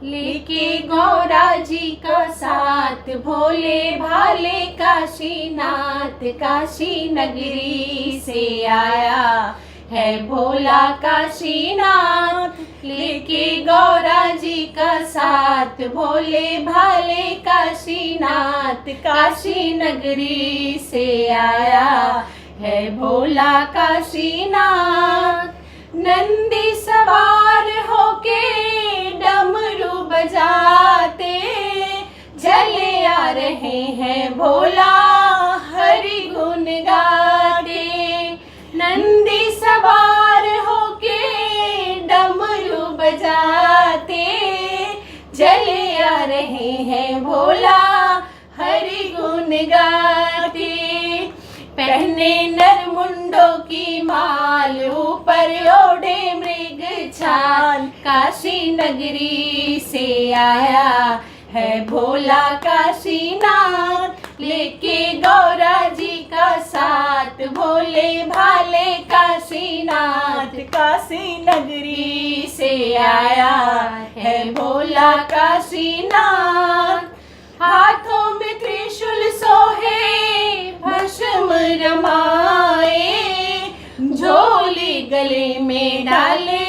लेके गौरा जी का साथ भोले भाले काशीनाथ काशी नगरी से आया है भोला काशीनाथ। लेके गौरा जी का साथ भोले भाले काशीनाथ काशी नगरी से आया है भोला काशीनाथ। नंदी सवार होके डमरू बजाते चले आ रहे हैं भोला हरि गुण गाते। नंदी सवार होके डमरू बजाते चले आ रहे हैं भोला हरि गुण गाते। पहने नरमुंडों की माल ऊपर ओढ़े मृग छाल काशी नगरी से आया है भोला काशीनाथ। लेके गौरा जी का साथ भोले भाले काशीनाथ काशी नगरी से आया है भोला काशीनाथ। हाथों में त्रिशूल सोहे भस्म रमाए झोली गले में डाले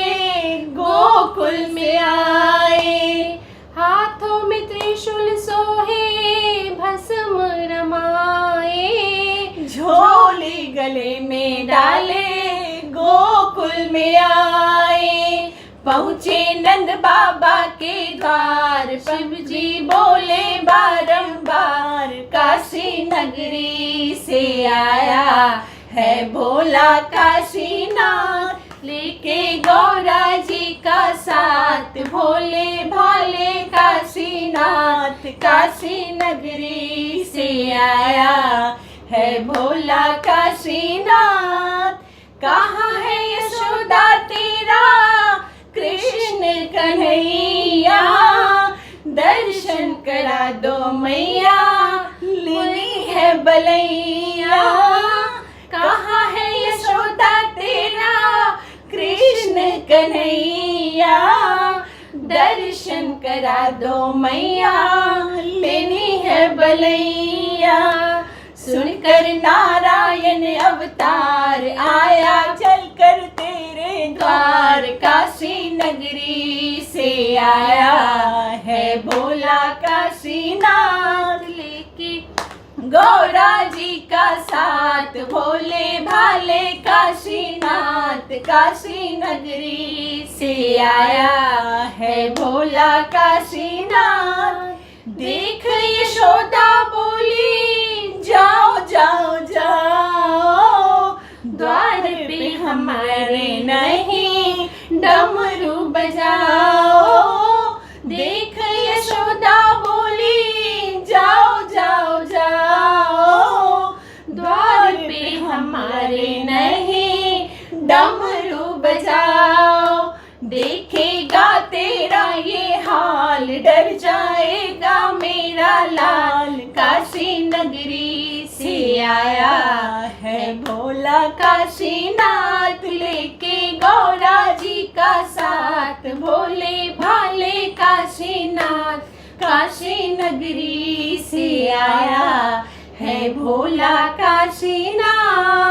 गोकुल में आए। हाथों में त्रिशूल सोहे भस्म रमाए झोली गले में डाले गोकुल में आए। पहुँचे नंद बाबा के द्वार शिव जी बोले बारंबार काशी नगरी से आया है भोला काशीनाथ। लेके गौरा जी का साथ भोले भाले काशीनाथ काशी नगरी से आया है भोला काशीनाथ। कहाँ है यशोदा तेरा कृष्ण कन्हैया दर्शन करा दो मैया लेनी है बलैया। कहाँ है यशोदा तेरा कृष्ण कन्हैया दर्शन करा दो मैया लेनी है बलैया। सुनकर नारायण अवतार आया चलकर तेरे द्वार काशी नगरी से आया है भोला काशीनाथ। लेके गौरा जी का साथ भोले भाले काशीनाथ काशी नगरी से आया है भोला काशीनाथ। देख यशोदा बोली जाओ जाओ जाओ द्वार पे हमारे नहीं डमरू बजाओ। देख यशोदा बोली जाओ जाओ जाओ द्वार पे हमारे नहीं डमरू बजाओ। देखेगा तेरा ये हाल डर जाएगा मेरा लाल काशी नगरी से आया है भोला काशीनाथ। लेके गौरा जी का साथ भोले भाले काशीनाथ काशी नगरी से आया है भोला काशीनाथ।